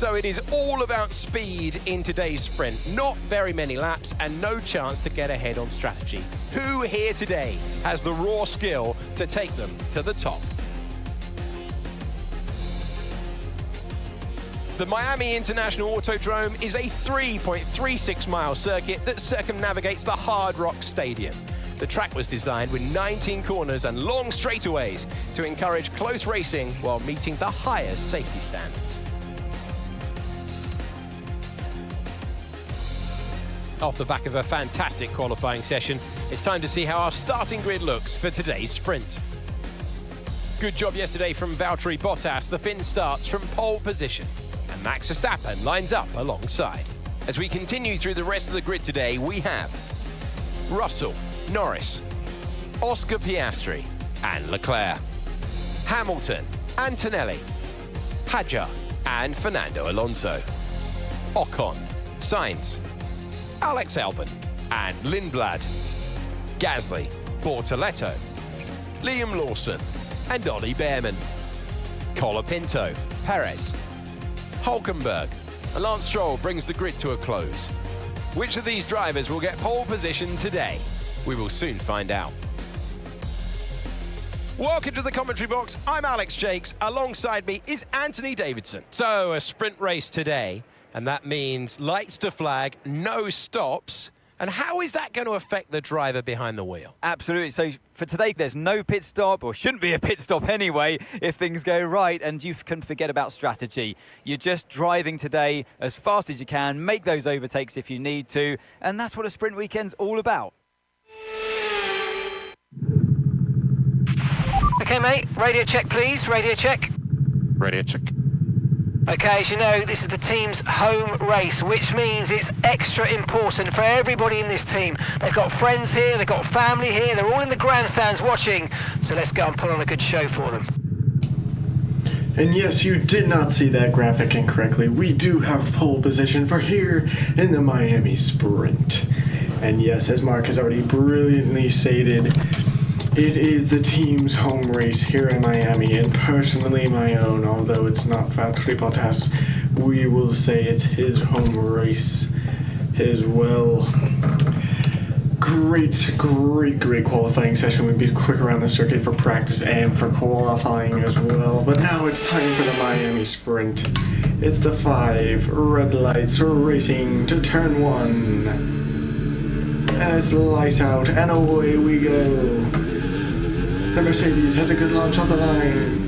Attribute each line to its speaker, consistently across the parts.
Speaker 1: So it is all about speed in today's sprint. Not very many laps and no chance to get ahead on strategy. Who here today has the raw skill to take them to the top? The Miami International Autodrome is a 3.36-mile circuit that circumnavigates the Hard Rock Stadium. The track was designed with 19 corners and long straightaways to encourage close racing while meeting the highest safety standards. Off the back of a fantastic qualifying session, it's time to see how our starting grid looks for today's sprint. Good job yesterday from Valtteri Bottas. The Finn starts from pole position, and Max Verstappen lines up alongside. As we continue through the rest of the grid today, we have Russell, Norris, Oscar Piastri and Leclerc, Hamilton, Antonelli, Hadjar and Fernando Alonso, Ocon, Sainz, Alex Albon and Lindblad, Gasly, Bortoleto, Liam Lawson and Ollie Behrman, Colapinto, Perez, Hulkenberg, and Lance Stroll brings the grid to a close. Which of these drivers will get pole position today? We will soon find out. Welcome to the commentary box. I'm Alex Jakes. Alongside me is Anthony Davidson. So a sprint race today, and that means lights to flag, no stops. And how is that going to affect the driver behind the wheel?
Speaker 2: Absolutely. So for today, there's no pit stop, or shouldn't be a pit stop anyway, if things go right, and you can forget about strategy. You're just driving today as fast as you can, make those overtakes if you need to, and that's what a sprint weekend's all about.
Speaker 3: Okay, mate, radio check, please. Radio check.
Speaker 4: Radio check.
Speaker 3: Okay, as you know, this is the team's home race, which means it's extra important for everybody in this team. They've got friends here, they've got family here, they're all in the grandstands watching. So let's go and put on a good show for them.
Speaker 5: And yes, you did not see that graphic incorrectly. We do have pole position for here in the Miami Sprint. And yes, as Mark has already brilliantly stated, it is the team's home race here in Miami, and personally my own, although it's not Valtteri Bottas, we will say it's his home race as well. Great qualifying session. We'd be quick around the circuit for practice and for qualifying as well. But now it's time for the Miami Sprint. It's the 5 red lights racing to turn 1. And it's lights out, and away we go. The Mercedes has a good launch off the line.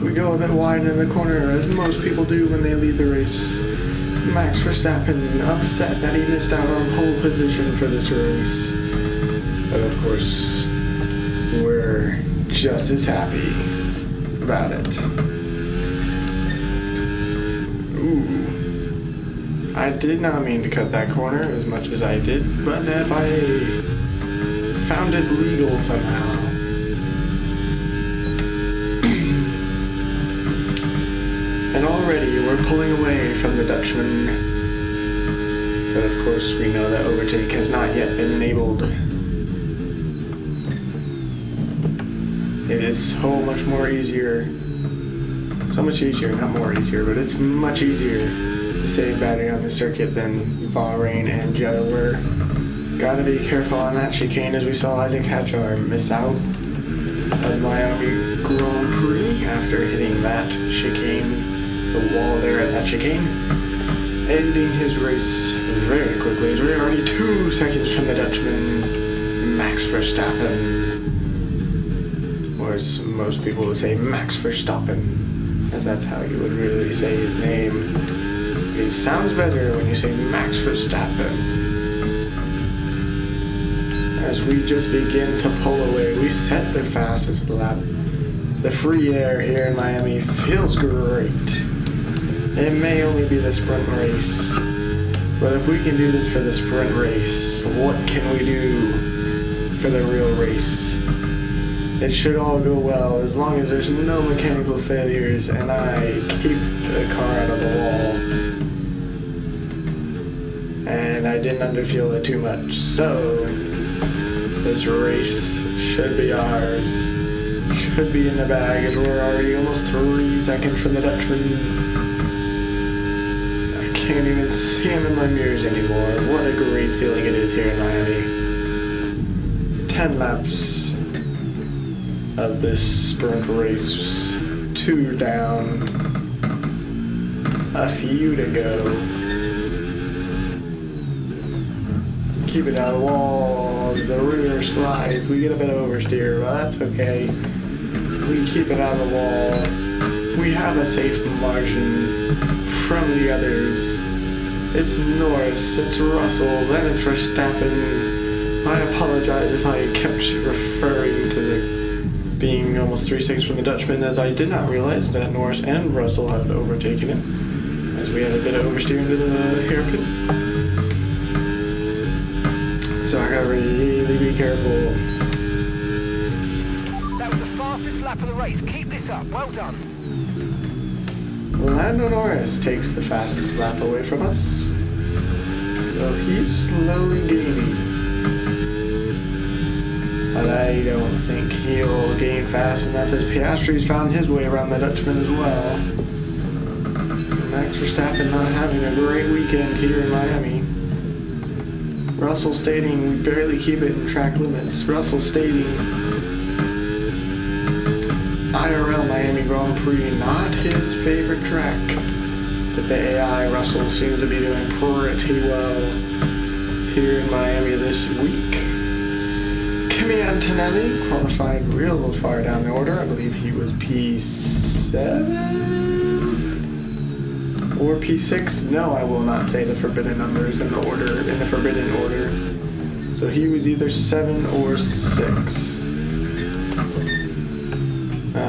Speaker 5: We go a bit wide in the corner, as most people do when they lead the race. Max Verstappen upset that he missed out on pole position for this race. But of course, we're just as happy about it. Ooh. I did not mean to cut that corner as much as I did, but if I found it legal somehow. And already we're pulling away from the Dutchman. But of course we know that overtake has not yet been enabled. It is so much more easier. So much easier, not more easier, but it's much easier to save battery on the circuit than Bahrain and Jeddah were. Gotta be careful on that chicane, as we saw Isaac Hadjar miss out of Miami Grand Prix after hitting that chicane, the wall there at that chicane, ending his race very quickly as we're already 2 seconds from the Dutchman, Max Verstappen, or as most people would say, Max Verstappen, as that's how you would really say his name. It sounds better when you say Max Verstappen. As we just begin to pull away, we set the fastest lap. The free air here in Miami feels great. It may only be the sprint race, but if we can do this for the sprint race, what can we do for the real race? It should all go well as long as there's no mechanical failures and I keep the car out of the wall. And I didn't underfuel it too much, so this race should be ours. should be in the bag as we're already almost 3 seconds from the Dutchman. I can't even see him in my mirrors anymore. What a great feeling it is here in Miami. 10 laps of this sprint race. 2 down. A few to go. Keep it out of the wall. The rear slides. We get a bit of oversteer, but that's okay. We keep it out of the wall. We have a safe margin from the others. It's Norris, it's Russell, then it's Verstappen. I apologize if I kept referring to the being almost 3 seconds from the Dutchman, as I did not realize that Norris and Russell had overtaken him, as we had a bit of oversteer into the hairpin. So I gotta really be careful.
Speaker 3: That was the fastest lap of the race. Keep this up. Well done.
Speaker 5: Lando Norris takes the fastest lap away from us. So he's slowly gaining. But I don't think he'll gain fast enough, as Piastri's found his way around the Dutchman as well. Max Verstappen not having a great weekend here in Miami. Russell stating we barely keep it in track limits. Russell stating IRL Miami Grand Prix not his favorite track. But the AI Russell seems to be doing pretty well here in Miami this week. Kimi Antonelli qualified real far down the order. I believe he was P7 or P6. No, I will not say the forbidden numbers in the order, in the forbidden order. So he was either 7 or 6.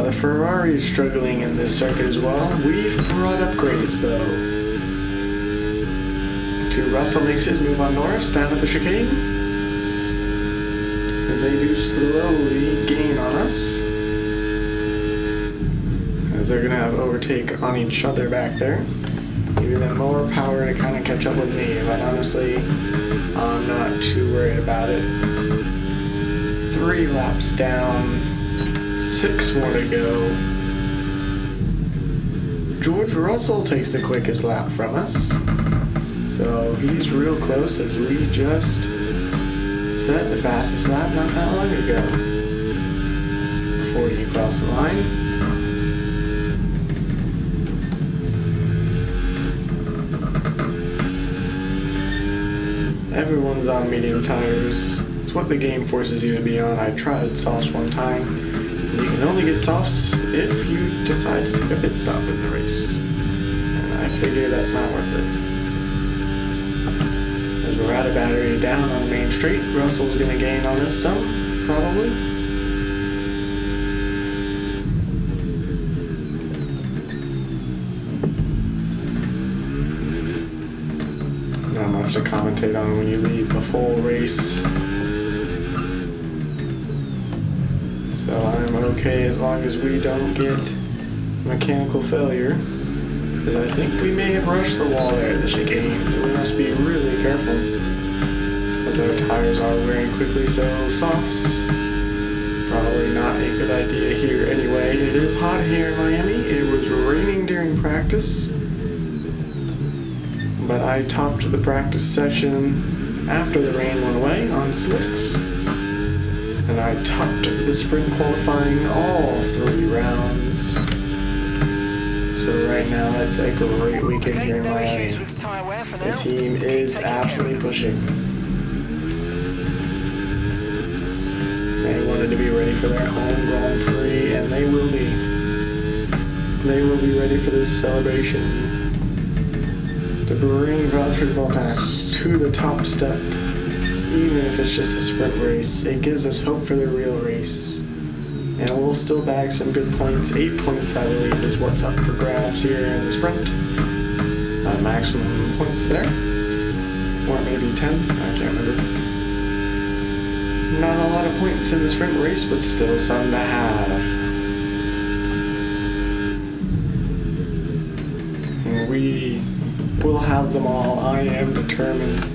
Speaker 5: The Ferrari is struggling in this circuit as well. We've brought upgrades though. Russell makes his move on Norris down at the chicane, as they do slowly gain on us, as they're going to have overtake on each other back there, giving them more power to kind of catch up with me, but honestly, I'm not too worried about it. 3 laps down, 6 more to go. George Russell takes the quickest lap from us, so he's real close, as we just set the fastest lap not that long ago before he crossed the line. Everyone's on medium tires. It's what the game forces you to be on. I tried softs one time. You can only get softs if you decide to take a pit stop in the race. And I figure that's not worth it. As we're out of battery down on the main straight, Russell's going to gain on us some, probably. Not much to commentate on when you lead the full race. So I'm okay as long as we don't get mechanical failure, because I think we may have rushed the wall there at the chicane, so we must be really careful, as our tires are wearing quickly. So softs, probably not a good idea here anyway. It is hot here in Miami. It was raining during practice, but I topped the practice session after the rain went away on slicks. And I topped the sprint qualifying all 3 rounds. So right now it's a great weekend here in Miami. The team is absolutely pushing. They wanted to be ready for their home Grand Prix, and they will be. They will be ready for this celebration to bring Valtteri Bottas to the top step. Even if it's just a sprint race, it gives us hope for the real race. And we'll still bag some good points. 8 points, I believe, is what's up for grabs here in the sprint. Maximum points there. Or maybe 10, I can't remember. Not a lot of points in the sprint race, but still some to have. And we will have them all. I am determined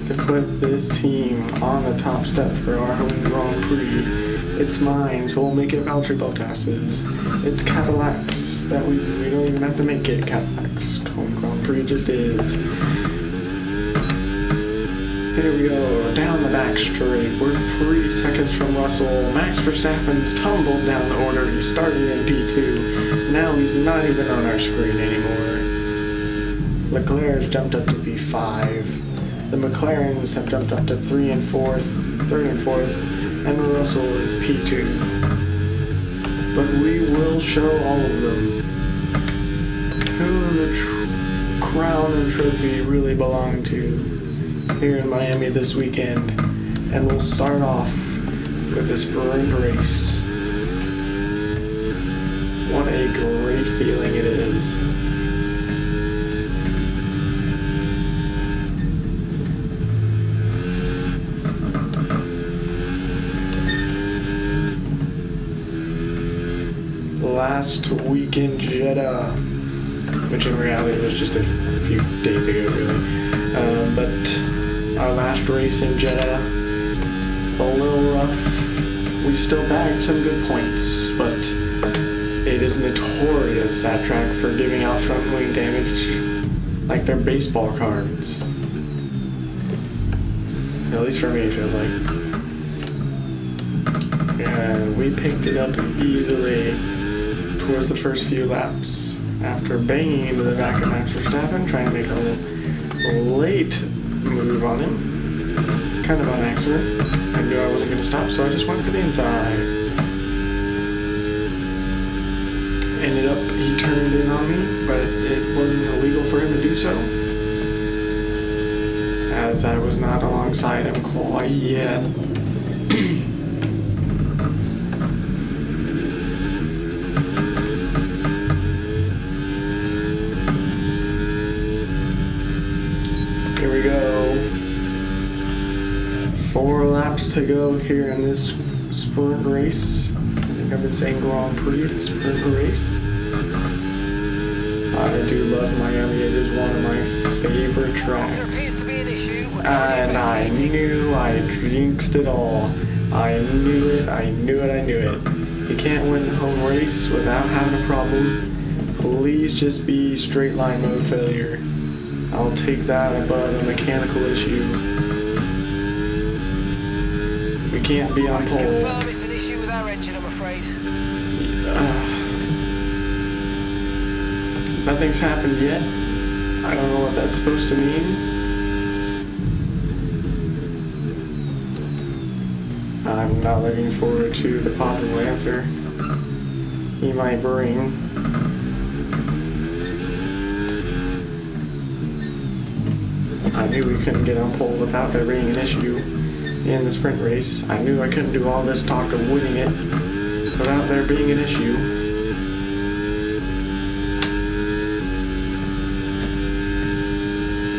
Speaker 5: to put this team on the top step for our home Grand Prix It's mine, so we'll make it Valtteri Bottas's. It's Cadillacs that we don't even have to make it Cadillacs. Home Grand Prix just is. Here we go, down the back straight. We're 3 seconds from Russell. Max Verstappen's tumbled down the order. He's starting in P2. Now he's not even on our screen anymore. Leclerc's jumped up to P5. The McLarens have jumped up to 3 and 4th, 3rd and 4th, and Russell is P2. But we will show all of them who the crown and trophy really belong to here in Miami this weekend. And we'll start off with the sprint race. What a great feeling it is. Last week in Jeddah, which in reality was just a few days ago, really. But our last race in Jeddah, a little rough. We still bagged some good points, but it is notorious, that track, for giving out front wing damage like they're baseball cards. At least for me, it feels like. And we picked it up easily towards the first few laps after banging into the back of Max Verstappen, trying to make a late move on him, kind of on accident. I knew I wasn't going to stop, so I just went for the inside. Ended up, he turned in on me, but it wasn't illegal for him to do so, as I was not alongside him quite yet. Here we go. 4 laps to go here in this sprint race. I think I've been saying Grand Prix, it's sprint race. I do love Miami. It is one of my favorite tracks. And I knew I jinxed it all. I knew it, I knew it, I knew it. You can't win the home race without having a problem. Please just be straight line mode failure. I'll take that above a mechanical issue. We can't be on pole.
Speaker 3: Confirm it's an issue with our engine, I'm afraid.
Speaker 5: Nothing's happened yet. I don't know what that's supposed to mean. I'm not looking forward to the possible answer he might bring. I knew we couldn't get on pole without there being an issue in the sprint race. I knew I couldn't do all this talk of winning it without there being an issue.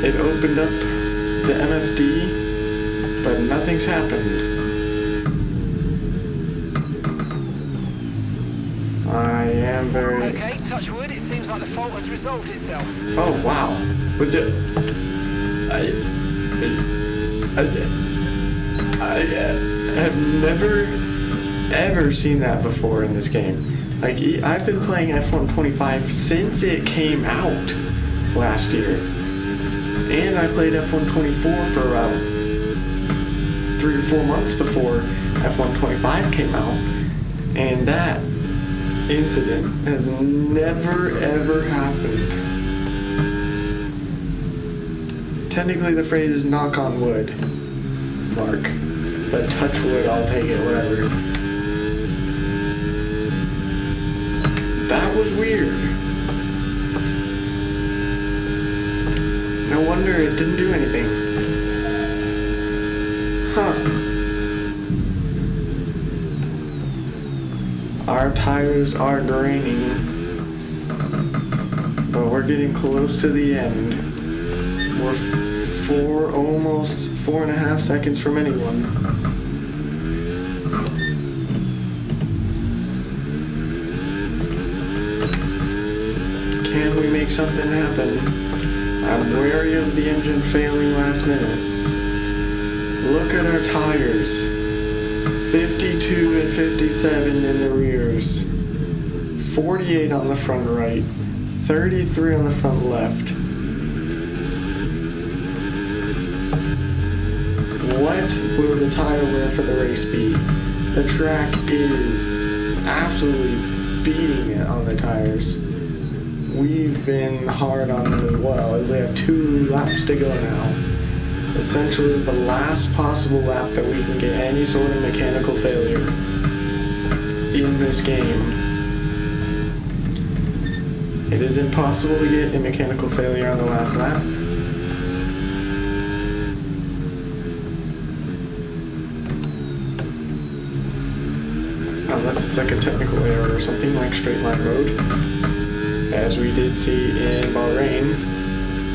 Speaker 5: It opened up the MFD, but nothing's happened. I am very...
Speaker 3: Okay, touch wood, it seems like the fault has resolved itself.
Speaker 5: Oh, wow. With the... I have never, ever seen that before in this game. Like, I've been playing F1 25 since it came out last year. And I played F1 24 for about 3 or 4 months before F1 25 came out. And that incident has never, ever happened. Technically the phrase is knock on wood, Mark, but touch wood, I'll take it, whatever. That was weird. No wonder it didn't do anything. Huh. Our tires are draining, but we're getting close to the end. We're almost 4.5 seconds from anyone. Can we make something happen? I'm wary of the engine failing last minute. Look at our tires. 52 and 57 in the rears, 48 on the front right, 33 on the front left. What will the tire wear for the race be? The track is absolutely beating it on the tires. We've been hard on them as well. We have 2 laps to go now. Essentially the last possible lap that we can get any sort of mechanical failure in this game. It is impossible to get a mechanical failure on the last lap. Unless it's like a technical error or something like straight line mode, as we did see in Bahrain.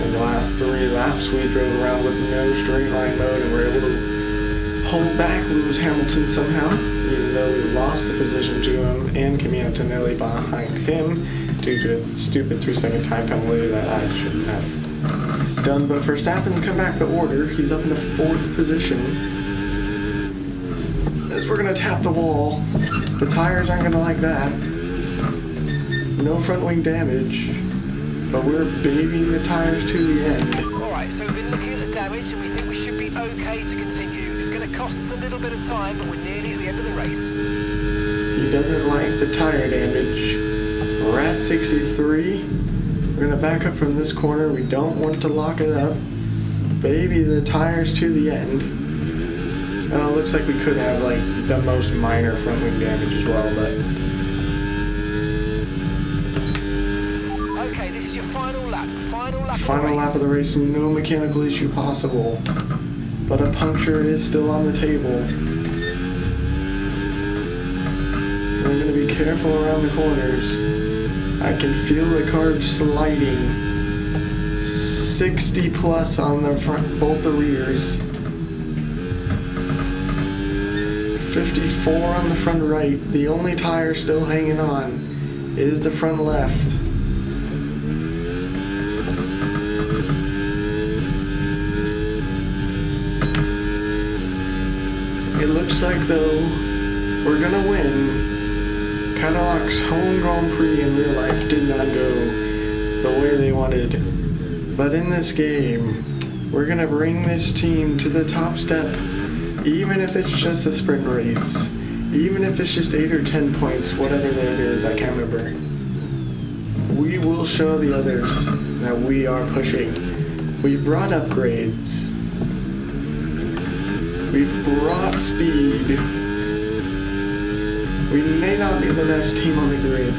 Speaker 5: In the last 3 laps, we drove around with no straight line mode and were able to hold back Lewis Hamilton somehow, even though we lost the position to him and Kimi Antonelli behind him due to a stupid 3-second time penalty that I shouldn't have done. But Verstappen's come back to order. He's up in the 4th position. As we're going to tap the wall, the tires aren't going to like that. No front wing damage. But we're babying the tires to the end.
Speaker 3: Alright, so we've been looking at the damage and we think we should be okay to continue. It's going to cost us a little bit of time, but we're nearly at the end of the race.
Speaker 5: He doesn't like the tire damage. We're at 63. We're going to back up from this corner. We don't want to lock it up. Baby the tires to the end. It looks like we could have like the most minor front wing damage as well, but... Final lap of the race, no mechanical issue possible, but a puncture is still on the table. I'm going to be careful around the corners. I can feel the carbs sliding. 60 plus on the front, both the rears. 54 on the front right. The only tire still hanging on is the front left. It looks like, though, we're gonna win. Cadillac's home Grand Prix in real life did not go the way they wanted. But in this game, we're gonna bring this team to the top step, even if it's just a sprint race. Even if it's just 8 or 10 points, whatever that is, I can't remember. We will show the others that we are pushing. We brought upgrades. We've brought speed. We may not be the best team on the grid.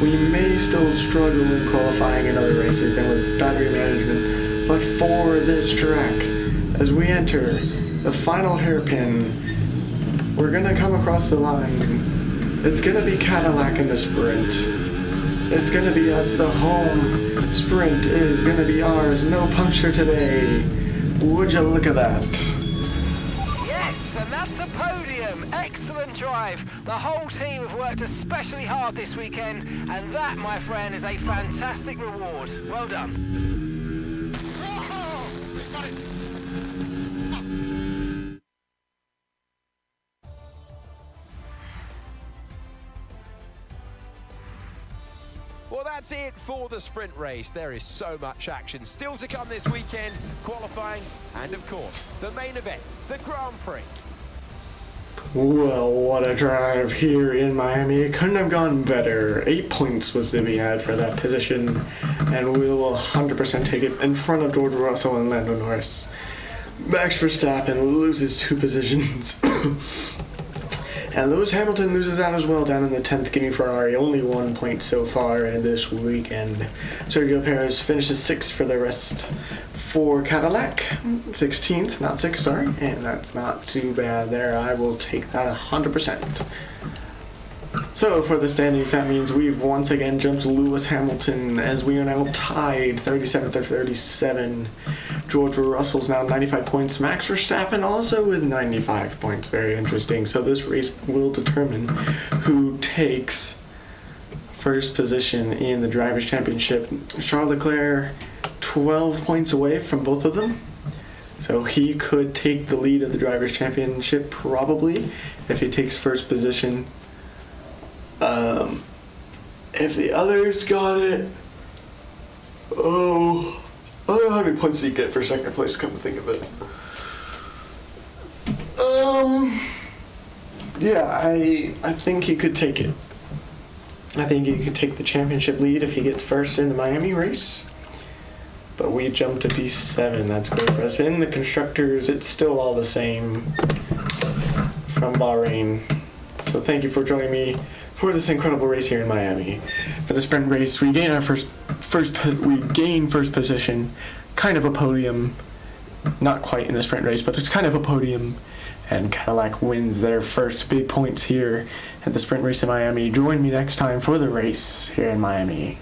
Speaker 5: We may still struggle in qualifying in other races and with battery management. But for this track, as we enter the final hairpin, we're going to come across the line. It's going to be Cadillac in the sprint. It's going to be us. The home sprint is going to be ours. No puncture today. Would you look at that?
Speaker 3: And that's a podium. Excellent drive. The whole team have worked especially hard this weekend, and that, my friend, is a fantastic reward. Well done.
Speaker 1: Well, that's it for the sprint race. There is so much action still to come this weekend, qualifying, and of course, the main event, the Grand Prix.
Speaker 5: Well, what a drive here in Miami. It couldn't have gone better. 8 points was to be had for that position, and we will 100% take it in front of George Russell and Lando Norris. Max Verstappen loses 2 positions. And Lewis Hamilton loses out as well down in the 10th, giving Ferrari only 1 point so far in this weekend. Sergio Perez finishes 6th for the rest for Cadillac. 16th, not 6th, sorry. And that's not too bad there. I will take that 100%. So for the standings, that means we've once again jumped Lewis Hamilton as we are now tied 37th of 37. George Russell's now 95 points. Max Verstappen also with 95 points. Very interesting. So this race will determine who takes first position in the Drivers' Championship. Charles Leclerc 12 points away from both of them. So he could take the lead of the Drivers' Championship probably if he takes first position. If the others got it, I don't know how many points did he get for second place, come to think of it. Yeah, I think he could take it. I think he could take the championship lead if he gets first in the Miami race. But we jumped to P7. That's great for us. In the constructors, it's still all the same from Bahrain. So thank you for joining me for this incredible race here in Miami. For the sprint race, we gain our first position, kind of a podium. Not quite in the sprint race, but it's kind of a podium. And Cadillac wins their first big points here at the sprint race in Miami. Join me next time for the race here in Miami.